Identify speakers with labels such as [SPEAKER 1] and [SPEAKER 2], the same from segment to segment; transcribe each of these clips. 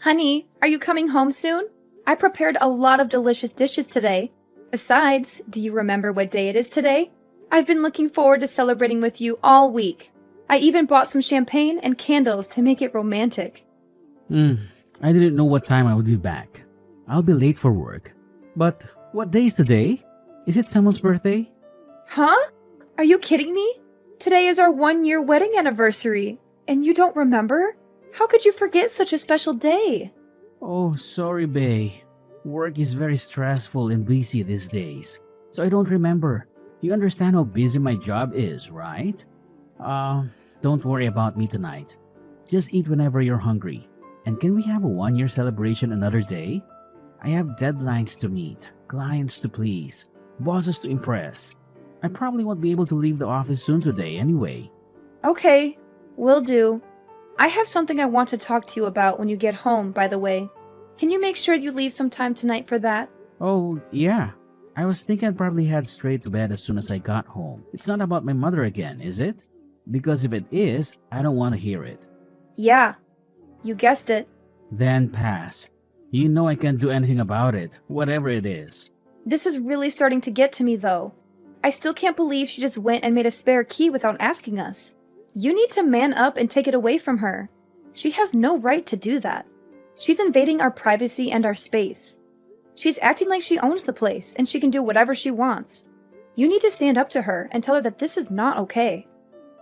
[SPEAKER 1] Honey, are you coming home soon? I prepared a lot of delicious dishes today. Besides, do you remember what day it is today? I've been looking forward to celebrating with you all week. I even bought some champagne and candles to make it romantic.
[SPEAKER 2] Hmm, I didn't know what time I would be back. I'll be late for work. But what day is today? Is it someone's birthday?
[SPEAKER 1] Huh? Are you kidding me? Today is our 1-year wedding anniversary, and you don't remember? How could you forget such a special day?
[SPEAKER 2] Oh, sorry, Bay. Work is very stressful and busy these days, so I don't remember. You understand how busy my job is, right? Don't worry about me tonight. Just eat whenever you're hungry. And can we have a 1-year celebration another day? I have deadlines to meet, clients to please, bosses to impress. I probably won't be able to leave the office soon today anyway.
[SPEAKER 1] Okay, will do. I have something I want to talk to you about when you get home, by the way. Can you make sure you leave some time tonight for that?
[SPEAKER 2] Oh, yeah. I was thinking I'd probably head straight to bed as soon as I got home. It's not about my mother again, is it? Because if it is, I don't want to hear it.
[SPEAKER 1] Yeah, you guessed it.
[SPEAKER 2] Then pass. You know I can't do anything about it, whatever it is.
[SPEAKER 1] This is really starting to get to me, though. I still can't believe she just went and made a spare key without asking us. You need to man up and take it away from her. She has no right to do that. She's invading our privacy and our space. She's acting like she owns the place and she can do whatever she wants. You need to stand up to her and tell her that this is not okay.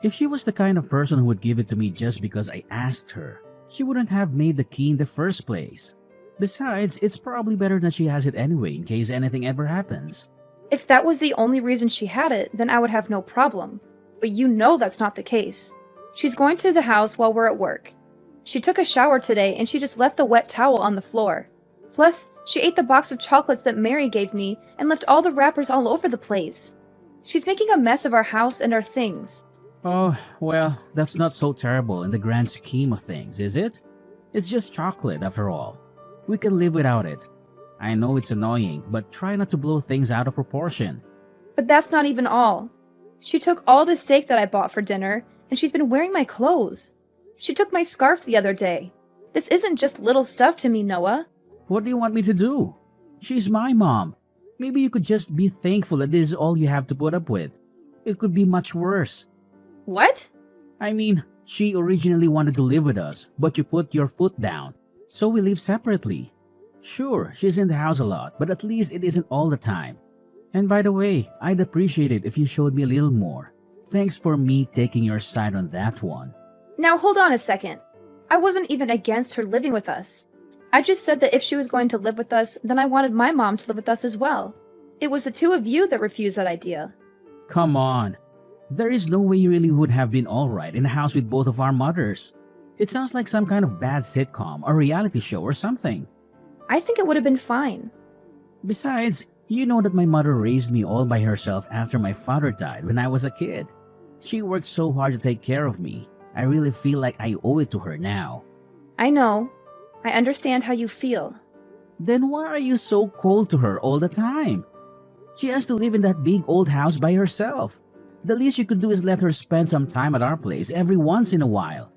[SPEAKER 2] If she was the kind of person who would give it to me just because I asked her, she wouldn't have made the key in the first place. Besides, it's probably better that she has it anyway in case anything ever happens.
[SPEAKER 1] If that was the only reason she had it, then I would have no problem. But you know that's not the case. She's going to the house while we're at work. She took a shower today and she just left the wet towel on the floor. Plus, she ate the box of chocolates that Mary gave me and left all the wrappers all over the place. She's making a mess of our house and our things.
[SPEAKER 2] Oh, well, that's not so terrible in the grand scheme of things, is it? It's just chocolate after all. We can live without it. I know it's annoying, but try not to blow things out of proportion.
[SPEAKER 1] But that's not even all. She took all the steak that I bought for dinner, and she's been wearing my clothes. She took my scarf the other day. This isn't just little stuff to me, Noah.
[SPEAKER 2] What do you want me to do? She's my mom. Maybe you could just be thankful that this is all you have to put up with. It could be much worse.
[SPEAKER 1] What?
[SPEAKER 2] I mean, she originally wanted to live with us, but you put your foot down. So we live separately. Sure, she's in the house a lot, but at least it isn't all the time. And by the way, I'd appreciate it if you showed me a little more. Thanks for me taking your side on that one.
[SPEAKER 1] Now hold on a second. I wasn't even against her living with us. I just said that if she was going to live with us, then I wanted my mom to live with us as well. It was the two of you that refused that idea.
[SPEAKER 2] Come on. There is no way you really would have been alright in a house with both of our mothers. It sounds like some kind of bad sitcom or reality show or something.
[SPEAKER 1] I think it would have been fine.
[SPEAKER 2] Besides, you know that my mother raised me all by herself after my father died when I was a kid. She worked so hard to take care of me. I really feel like I owe it to her now.
[SPEAKER 1] I know. I understand how you feel.
[SPEAKER 2] Then why are you so cold to her all the time? She has to live in that big old house by herself. The least you could do is let her spend some time at our place every once in a while.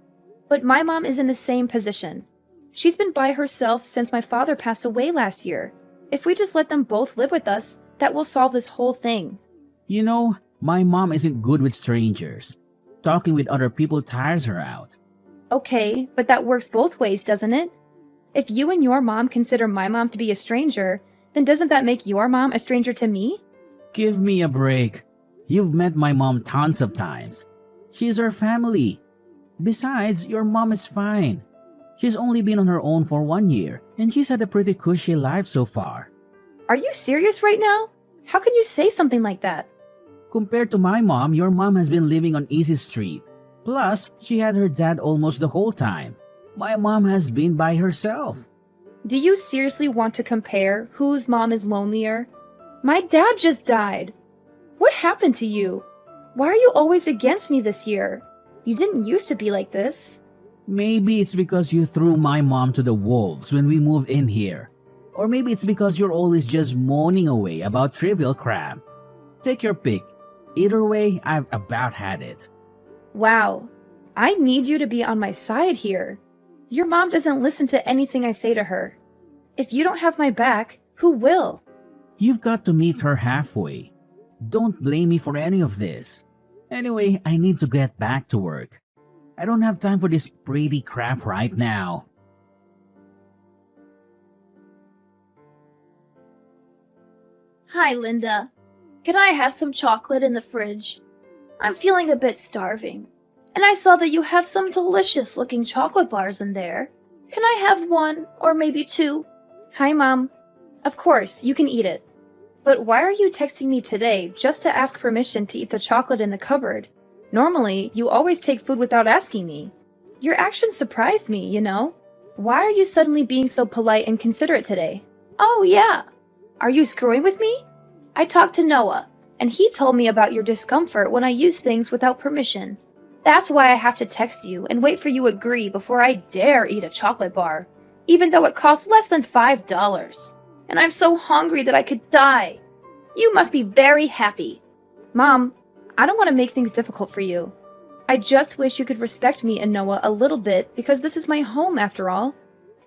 [SPEAKER 1] But my mom is in the same position. She's been by herself since my father passed away last year. If we just let them both live with us, that will solve this whole thing.
[SPEAKER 2] You know, my mom isn't good with strangers. Talking with other people tires her out.
[SPEAKER 1] Okay, but that works both ways, doesn't it? If you and your mom consider my mom to be a stranger, then doesn't that make your mom a stranger to me?
[SPEAKER 2] Give me a break. You've met my mom tons of times. She's our family. Besides, your mom is fine. She's only been on her own for 1 year, and she's had a pretty cushy life so far.
[SPEAKER 1] Are you serious right now? How can you say something like that?
[SPEAKER 2] Compared to my mom, your mom has been living on Easy Street. Plus, she had her dad almost the whole time. My mom has been by herself.
[SPEAKER 1] Do you seriously want to compare whose mom is lonelier? My dad just died. What happened to you? Why are you always against me this year? You didn't used to be like this.
[SPEAKER 2] Maybe it's because you threw my mom to the wolves when we moved in here. Or maybe it's because you're always just moaning away about trivial crap. Take your pick. Either way, I've about had it.
[SPEAKER 1] Wow. I need you to be on my side here. Your mom doesn't listen to anything I say to her. If you don't have my back, who will?
[SPEAKER 2] You've got to meet her halfway. Don't blame me for any of this. Anyway, I need to get back to work. I don't have time for this pretty crap right now.
[SPEAKER 3] Hi, Linda. Can I have some chocolate in the fridge? I'm feeling a bit starving, and I saw that you have some delicious looking chocolate bars in there. Can I have one, or maybe two?
[SPEAKER 1] Hi, Mom. Of course, you can eat it. But why are you texting me today just to ask permission to eat the chocolate in the cupboard? Normally, you always take food without asking me. Your actions surprised me, you know? Why are you suddenly being so polite and considerate today?
[SPEAKER 3] Oh, yeah. Are you screwing with me? I talked to Noah, and he told me about your discomfort when I use things without permission. That's why I have to text you and wait for you to agree before I dare eat a chocolate bar, even though it costs less than $5. And I'm so hungry that I could die. You must be very happy.
[SPEAKER 1] Mom, I don't want to make things difficult for you. I just wish you could respect me and Noah a little bit because this is my home after all.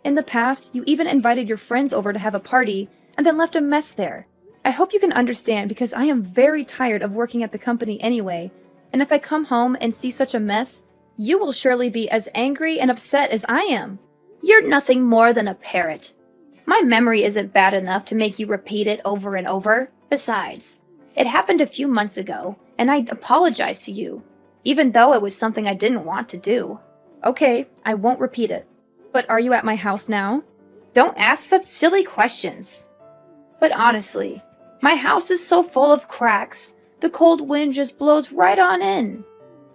[SPEAKER 1] In the past, you even invited your friends over to have a party and then left a mess there. I hope you can understand because I am very tired of working at the company anyway, and if I come home and see such a mess, you will surely be as angry and upset as I am.
[SPEAKER 3] You're nothing more than a parrot. My memory isn't bad enough to make you repeat it over and over. Besides, it happened a few months ago, and I apologized to you, even though it was something I didn't want to do.
[SPEAKER 1] Okay, I won't repeat it. But are you at my house now?
[SPEAKER 3] Don't ask such silly questions. But honestly, my house is so full of cracks, the cold wind just blows right on in.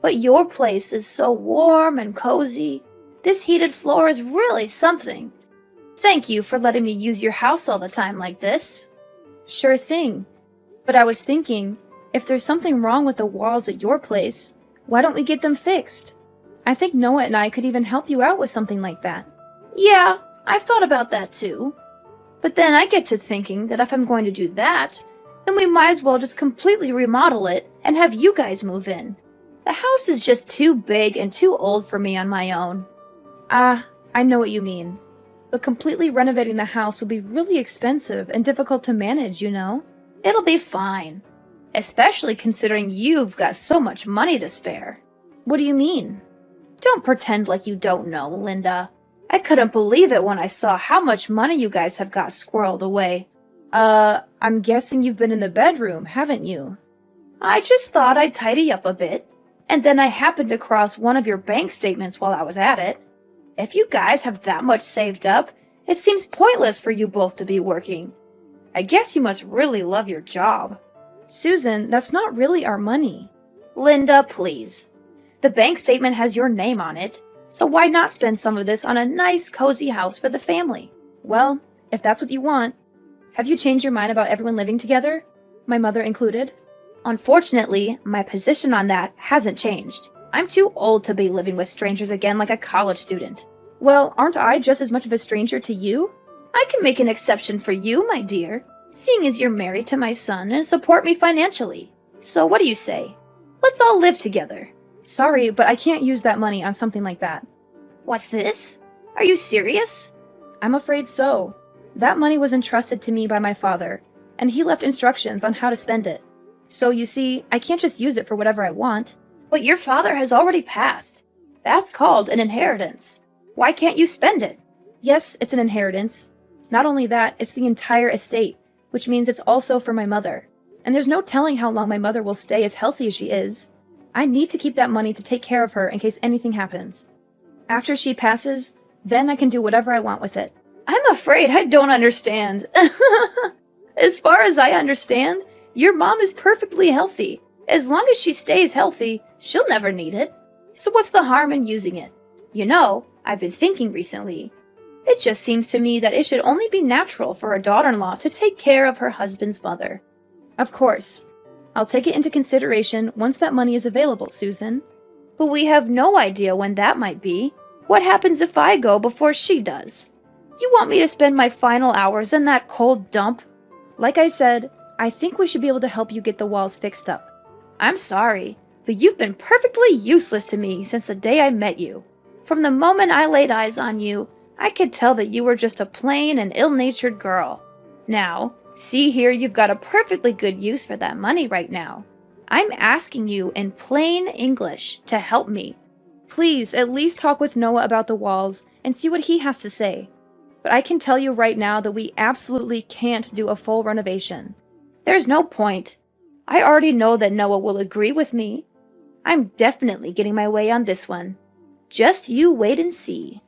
[SPEAKER 3] But your place is so warm and cozy. This heated floor is really something. Thank you for letting me use your house all the time like this.
[SPEAKER 1] Sure thing. But I was thinking, if there's something wrong with the walls at your place, why don't we get them fixed? I think Noah and I could even help you out with something like that.
[SPEAKER 3] Yeah, I've thought about that too. But then I get to thinking that if I'm going to do that, then we might as well just completely remodel it and have you guys move in. The house is just too big and too old for me on my own.
[SPEAKER 1] I know what you mean. But completely renovating the house will be really expensive and difficult to manage, you know?
[SPEAKER 3] It'll be fine. Especially considering you've got so much money to spare.
[SPEAKER 1] What do you mean?
[SPEAKER 3] Don't pretend like you don't know, Linda. I couldn't believe it when I saw how much money you guys have got squirreled away.
[SPEAKER 1] I'm guessing you've been in the bedroom, haven't you?
[SPEAKER 3] I just thought I'd tidy up a bit, and then I happened across one of your bank statements while I was at it. If you guys have that much saved up, it seems pointless for you both to be working. I guess you must really love your job.
[SPEAKER 1] Susan, that's not really our money.
[SPEAKER 3] Linda, please. The bank statement has your name on it, so why not spend some of this on a nice, cozy house for the family?
[SPEAKER 1] Well, if that's what you want. Have you changed your mind about everyone living together? My mother included?
[SPEAKER 3] Unfortunately, my position on that hasn't changed. I'm too old to be living with strangers again like a college student.
[SPEAKER 1] Well, aren't I just as much of a stranger to you?
[SPEAKER 3] I can make an exception for you, my dear, seeing as you're married to my son and support me financially. So what do you say? Let's all live together.
[SPEAKER 1] Sorry, but I can't use that money on something like that.
[SPEAKER 3] What's this? Are you serious?
[SPEAKER 1] I'm afraid so. That money was entrusted to me by my father, and he left instructions on how to spend it. So you see, I can't just use it for whatever I want.
[SPEAKER 3] But your father has already passed. That's called an inheritance. Why can't you spend it?
[SPEAKER 1] Yes, it's an inheritance. Not only that, it's the entire estate, which means it's also for my mother. And there's no telling how long my mother will stay as healthy as she is. I need to keep that money to take care of her in case anything happens. After she passes, then I can do whatever I want with it.
[SPEAKER 3] I'm afraid I don't understand. As far as I understand, your mom is perfectly healthy. As long as she stays healthy, she'll never need it. So what's the harm in using it? You know, I've been thinking recently. It just seems to me that it should only be natural for a daughter-in-law to take care of her husband's mother.
[SPEAKER 1] Of course. I'll take it into consideration once that money is available, Susan.
[SPEAKER 3] But we have no idea when that might be. What happens if I go before she does? You want me to spend my final hours in that cold dump?
[SPEAKER 1] Like I said, I think we should be able to help you get the walls fixed up.
[SPEAKER 3] I'm sorry, but you've been perfectly useless to me since the day I met you. From the moment I laid eyes on you, I could tell that you were just a plain and ill-natured girl. Now, see here, you've got a perfectly good use for that money right now. I'm asking you in plain English to help me.
[SPEAKER 1] Please, at least talk with Noah about the walls and see what he has to say. But I can tell you right now that we absolutely can't do a full renovation.
[SPEAKER 3] There's no point. I already know that Noah will agree with me. I'm definitely getting my way on this one. Just you wait and see.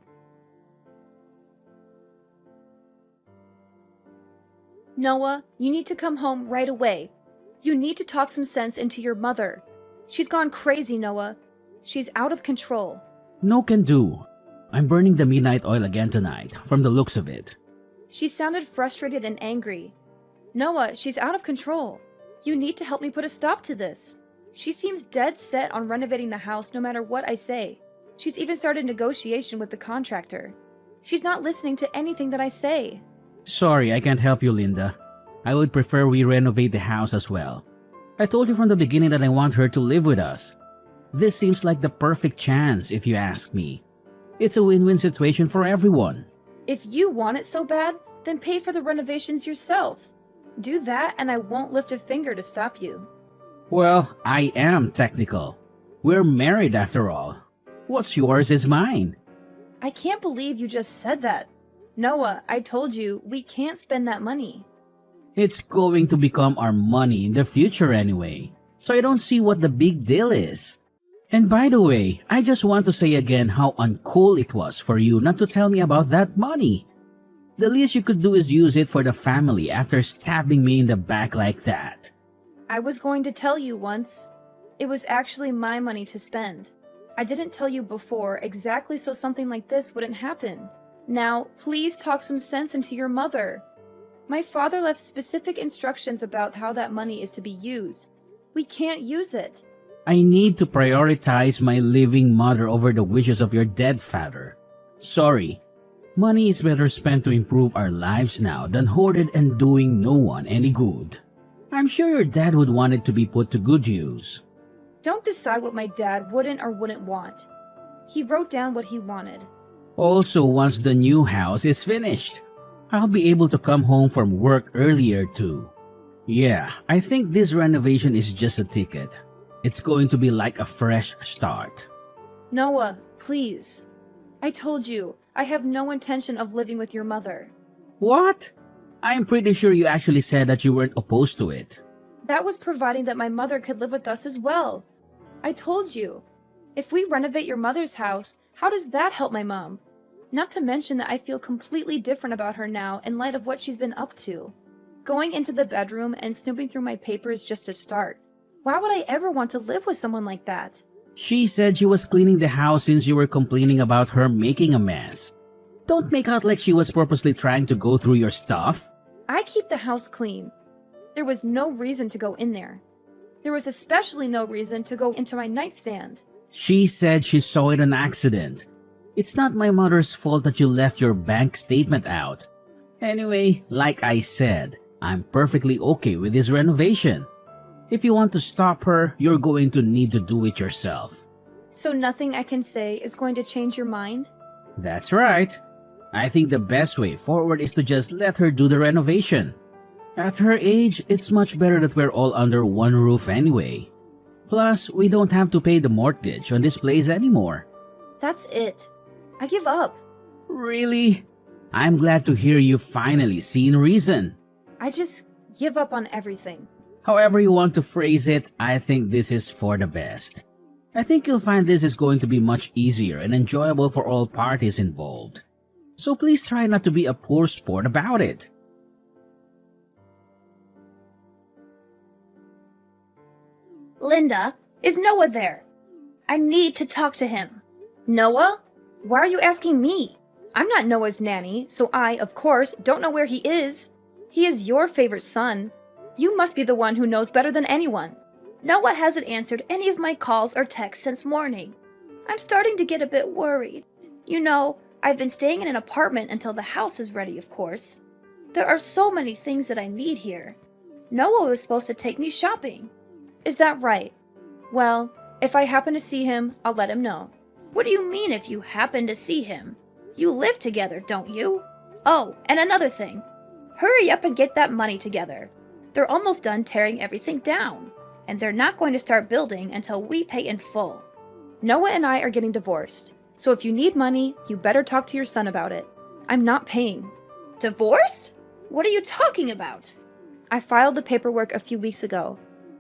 [SPEAKER 1] Noah, you need to come home right away. You need to talk some sense into your mother. She's gone crazy, Noah. She's out of control.
[SPEAKER 2] No can do. I'm burning the midnight oil again tonight, from the looks of it.
[SPEAKER 1] She sounded frustrated and angry. Noah, she's out of control. You need to help me put a stop to this. She seems dead set on renovating the house no matter what I say. She's even started negotiation with the contractor. She's not listening to anything that I say.
[SPEAKER 2] Sorry, I can't help you, Linda. I would prefer we renovate the house as well. I told you from the beginning that I want her to live with us. This seems like the perfect chance, if you ask me. It's a win-win situation for everyone.
[SPEAKER 1] If you want it so bad, then pay for the renovations yourself. Do that and I won't lift a finger to stop you.
[SPEAKER 2] Well, I am technical. We're married after all. What's yours is mine.
[SPEAKER 1] I can't believe you just said that. Noah, I told you, we can't spend that money.
[SPEAKER 2] It's going to become our money in the future anyway, so I don't see what the big deal is. And by the way, I just want to say again how uncool it was for you not to tell me about that money. The least you could do is use it for the family after stabbing me in the back like that.
[SPEAKER 1] I was going to tell you once. It was actually my money to spend. I didn't tell you before exactly so something like this wouldn't happen. Now, please talk some sense into your mother. My father left specific instructions about how that money is to be used. We can't use it.
[SPEAKER 2] I need to prioritize my living mother over the wishes of your dead father. Sorry. Money is better spent to improve our lives now than hoarded and doing no one any good. I'm sure your dad would want it to be put to good use.
[SPEAKER 1] Don't decide what my dad wouldn't or wouldn't want. He wrote down what he wanted.
[SPEAKER 2] Also, once the new house is finished, I'll be able to come home from work earlier too. Yeah, I think this renovation is just a ticket. It's going to be like a fresh start.
[SPEAKER 1] Noah, please. I told you, I have no intention of living with your mother.
[SPEAKER 2] What? I'm pretty sure you actually said that you weren't opposed to it.
[SPEAKER 1] That was providing that my mother could live with us as well. I told you. If we renovate your mother's house, how does that help my mom? Not to mention that I feel completely different about her now in light of what she's been up to. Going into the bedroom and snooping through my papers just to start. Why would I ever want to live with someone like that?
[SPEAKER 2] She said she was cleaning the house since you were complaining about her making a mess. Don't make out like she was purposely trying to go through your stuff.
[SPEAKER 1] I keep the house clean. There was no reason to go in there. There was especially no reason to go into my nightstand.
[SPEAKER 2] She said she saw it on accident. It's not my mother's fault that you left your bank statement out. Anyway, like I said, I'm perfectly okay with this renovation. If you want to stop her, you're going to need to do it yourself.
[SPEAKER 1] So nothing I can say is going to change your mind?
[SPEAKER 2] That's right. I think the best way forward is to just let her do the renovation. At her age, it's much better that we're all under one roof anyway. Plus, we don't have to pay the mortgage on this place anymore.
[SPEAKER 1] That's it. I give up.
[SPEAKER 2] Really? I'm glad to hear you finally seen reason.
[SPEAKER 1] I just give up on everything.
[SPEAKER 2] However you want to phrase it, I think this is for the best. I think you'll find this is going to be much easier and enjoyable for all parties involved. So please try not to be a poor sport about it.
[SPEAKER 3] Linda, is Noah there? I need to talk to him.
[SPEAKER 1] Noah? Why are you asking me? I'm not Noah's nanny, so I, of course, don't know where he is. He is your favorite son. You must be the one who knows better than anyone.
[SPEAKER 3] Noah hasn't answered any of my calls or texts since morning. I'm starting to get a bit worried. You know, I've been staying in an apartment until the house is ready, of course. There are so many things that I need here. Noah was supposed to take me shopping.
[SPEAKER 1] Is that right? Well, if I happen to see him, I'll let him know.
[SPEAKER 3] What do you mean if you happen to see him? You live together, don't you? Oh, and another thing. Hurry up and get that money together. They're almost done tearing everything down, and they're not going to start building until we pay in full.
[SPEAKER 1] Noah and I are getting divorced, so if you need money, you better talk to your son about it. I'm not paying.
[SPEAKER 3] Divorced? What are you talking about?
[SPEAKER 1] I filed the paperwork a few weeks ago,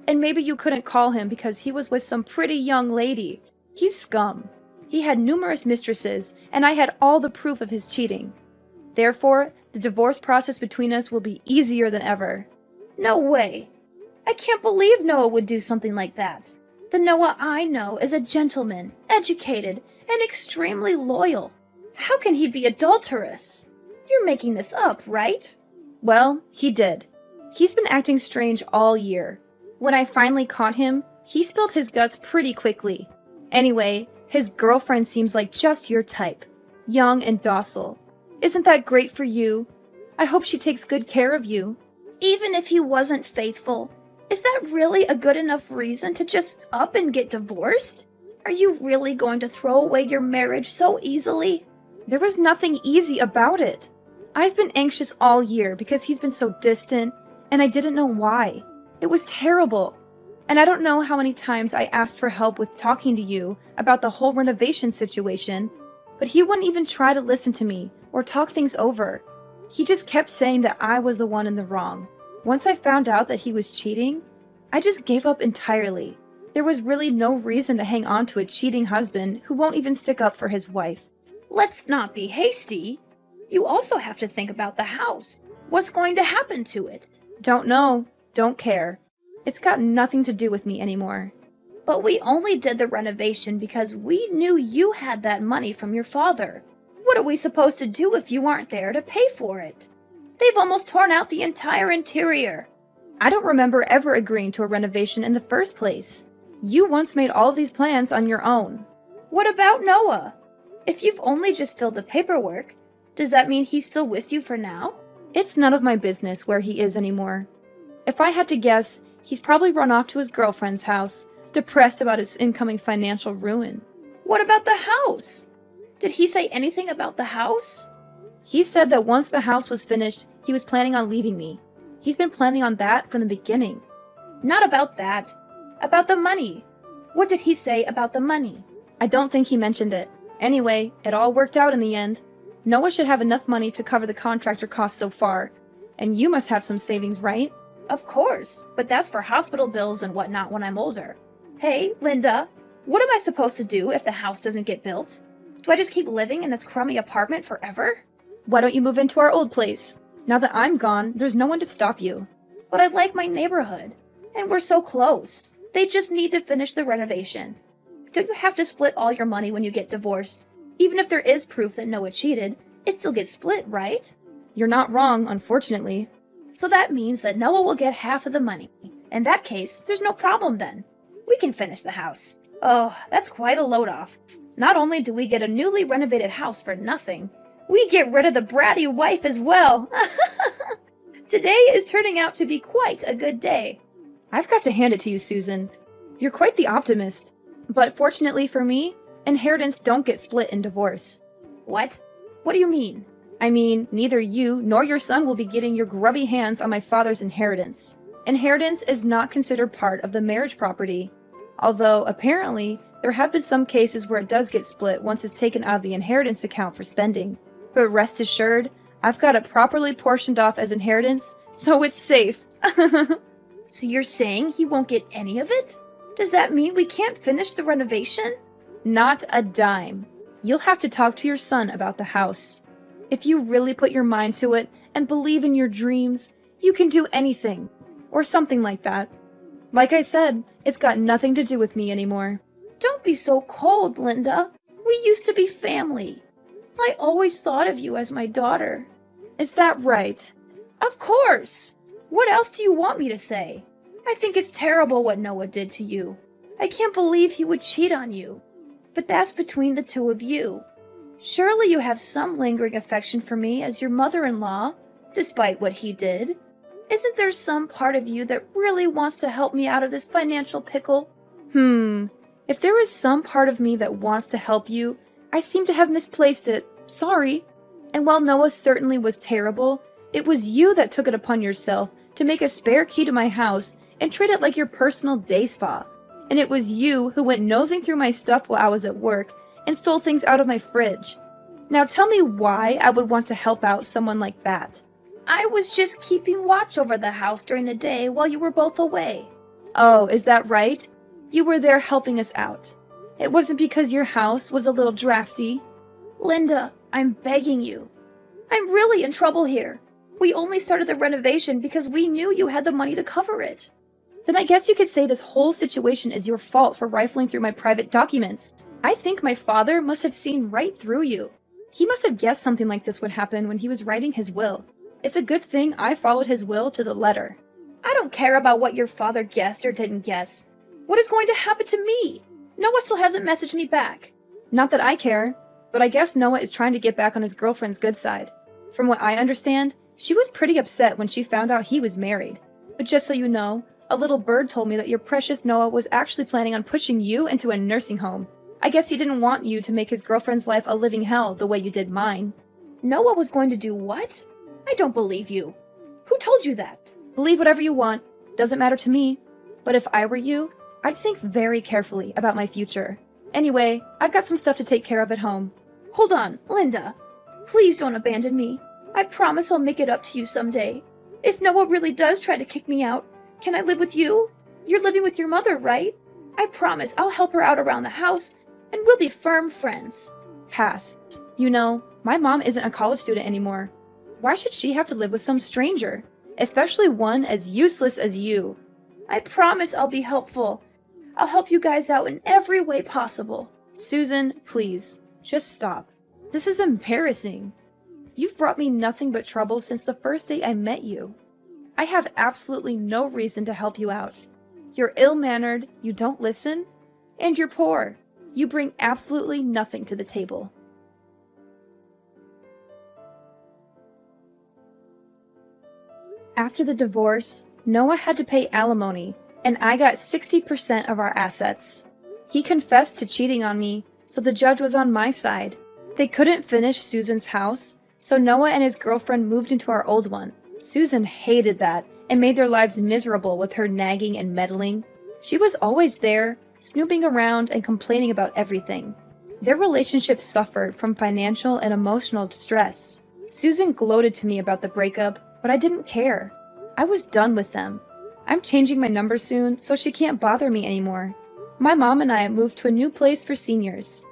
[SPEAKER 1] and maybe you couldn't call him because he was with some pretty young lady. He's scum. He had numerous mistresses, and I had all the proof of his cheating. Therefore, the divorce process between us will be easier than ever.
[SPEAKER 3] No way. I can't believe Noah would do something like that. The Noah I know is a gentleman, educated, and extremely loyal. How can he be adulterous? You're making this up, right?
[SPEAKER 1] Well, he did. He's been acting strange all year. When I finally caught him, he spilled his guts pretty quickly. Anyway, his girlfriend seems like just your type. Young and docile. Isn't that great for you? I hope she takes good care of you.
[SPEAKER 3] Even if he wasn't faithful, is that really a good enough reason to just up and get divorced? Are you really going to throw away your marriage so easily?
[SPEAKER 1] There was nothing easy about it. I've been anxious all year because he's been so distant, and I didn't know why. It was terrible. And I don't know how many times I asked for help with talking to you about the whole renovation situation, but he wouldn't even try to listen to me or talk things over. He just kept saying that I was the one in the wrong. Once I found out that he was cheating, I just gave up entirely. There was really no reason to hang on to a cheating husband who won't even stick up for his wife.
[SPEAKER 3] Let's not be hasty. You also have to think about the house. What's going to happen to it?
[SPEAKER 1] Don't know. Don't care. It's got nothing to do with me anymore.
[SPEAKER 3] But we only did the renovation because we knew you had that money from your father. What are we supposed to do if you aren't there to pay for it? They've almost torn out the entire interior.
[SPEAKER 1] I don't remember ever agreeing to a renovation in the first place. You once made all of these plans on your own.
[SPEAKER 3] What about Noah? If you've only just filled the paperwork, does that mean he's still with you for now?
[SPEAKER 1] It's none of my business where he is anymore. If I had to guess, he's probably run off to his girlfriend's house, depressed about his incoming financial ruin.
[SPEAKER 3] What about the house? Did he say anything about the house?
[SPEAKER 1] He said that once the house was finished, he was planning on leaving me. He's been planning on that from the beginning.
[SPEAKER 3] Not about that. About the money. What did he say about the money?
[SPEAKER 1] I don't think he mentioned it. Anyway, it all worked out in the end. Noah should have enough money to cover the contractor costs so far. And you must have some savings, right?
[SPEAKER 3] Of course, but that's for hospital bills and whatnot when I'm older. Hey, Linda, what am I supposed to do if the house doesn't get built? Do I just keep living in this crummy apartment forever?
[SPEAKER 1] Why don't you move into our old place? Now that I'm gone, there's no one to stop you.
[SPEAKER 3] But I like my neighborhood, and we're so close. They just need to finish the renovation. Don't you have to split all your money when you get divorced? Even if there is proof that Noah cheated, it still gets split, right?
[SPEAKER 1] You're not wrong, unfortunately.
[SPEAKER 3] So that means that Noah will get half of the money. In that case, there's no problem then. We can finish the house. Oh, that's quite a load off. Not only do we get a newly renovated house for nothing, we get rid of the bratty wife as well. Today is turning out to be quite a good day.
[SPEAKER 1] I've got to hand it to you, Susan. You're quite the optimist. But fortunately for me, inheritance don't get split in divorce.
[SPEAKER 3] What? What do you mean?
[SPEAKER 1] I mean, neither you nor your son will be getting your grubby hands on my father's inheritance. Inheritance is not considered part of the marriage property. Although, apparently, there have been some cases where it does get split once it's taken out of the inheritance account for spending. But rest assured, I've got it properly portioned off as inheritance, so it's safe.
[SPEAKER 3] So you're saying he won't get any of it? Does that mean we can't finish the renovation?
[SPEAKER 1] Not a dime. You'll have to talk to your son about the house. If you really put your mind to it and believe in your dreams, you can do anything. Or something like that. Like I said, it's got nothing to do with me anymore.
[SPEAKER 3] Don't be so cold, Linda. We used to be family. I always thought of you as my daughter.
[SPEAKER 1] Is that right?
[SPEAKER 3] Of course! What else do you want me to say? I think it's terrible what Noah did to you. I can't believe he would cheat on you. But that's between the two of you. Surely you have some lingering affection for me as your mother-in-law, despite what he did. Isn't there some part of you that really wants to help me out of this financial pickle?
[SPEAKER 1] If there is some part of me that wants to help you, I seem to have misplaced it. Sorry. And while Noah certainly was terrible, it was you that took it upon yourself to make a spare key to my house and treat it like your personal day spa. And it was you who went nosing through my stuff while I was at work and stole things out of my fridge. Now tell me why I would want to help out someone like that.
[SPEAKER 3] I was just keeping watch over the house during the day while you were both away.
[SPEAKER 1] Oh, is that right? You were there helping us out. It wasn't because your house was a little drafty.
[SPEAKER 3] Linda, I'm begging you. I'm really in trouble here. We only started the renovation because we knew you had the money to cover it.
[SPEAKER 1] Then I guess you could say this whole situation is your fault for rifling through my private documents. I think my father must have seen right through you. He must have guessed something like this would happen when he was writing his will. It's a good thing I followed his will to the letter.
[SPEAKER 3] I don't care about what your father guessed or didn't guess. What is going to happen to me? Noah still hasn't messaged me back.
[SPEAKER 1] Not that I care, but I guess Noah is trying to get back on his girlfriend's good side. From what I understand, she was pretty upset when she found out he was married. But just so you know, a little bird told me that your precious Noah was actually planning on pushing you into a nursing home. I guess he didn't want you to make his girlfriend's life a living hell the way you did mine.
[SPEAKER 3] Noah was going to do what? I don't believe you. Who told you that?
[SPEAKER 1] Believe whatever you want. Doesn't matter to me. But if I were you, I'd think very carefully about my future. Anyway, I've got some stuff to take care of at home.
[SPEAKER 3] Hold on, Linda. Please don't abandon me. I promise I'll make it up to you someday. If Noah really does try to kick me out, can I live with you? You're living with your mother, right? I promise I'll help her out around the house, and we'll be firm friends.
[SPEAKER 1] Pass. You know, my mom isn't a college student anymore. Why should she have to live with some stranger? Especially one as useless as you.
[SPEAKER 3] I promise I'll be helpful. I'll help you guys out in every way possible.
[SPEAKER 1] Susan, please, just stop. This is embarrassing. You've brought me nothing but trouble since the first day I met you. I have absolutely no reason to help you out. You're ill-mannered, you don't listen, and you're poor. You bring absolutely nothing to the table. After the divorce, Noah had to pay alimony, and I got 60% of our assets. He confessed to cheating on me, so the judge was on my side. They couldn't finish Susan's house, so Noah and his girlfriend moved into our old one. Susan hated that and made their lives miserable with her nagging and meddling. She was always there, snooping around and complaining about everything. Their relationship suffered from financial and emotional distress. Susan gloated to me about the breakup, but I didn't care. I was done with them. I'm changing my number soon, so she can't bother me anymore. My mom and I moved to a new place for seniors.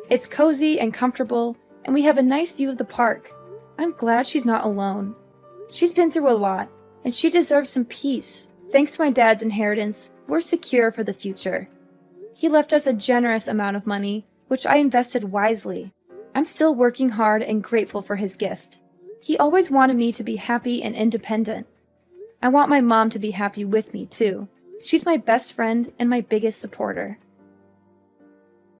[SPEAKER 1] It's cozy and comfortable, and we have a nice view of the park. I'm glad she's not alone. She's been through a lot, and she deserves some peace. Thanks to my dad's inheritance, we're secure for the future. He left us a generous amount of money, which I invested wisely. I'm still working hard and grateful for his gift. He always wanted me to be happy and independent. I want my mom to be happy with me, too. She's my best friend and my biggest supporter.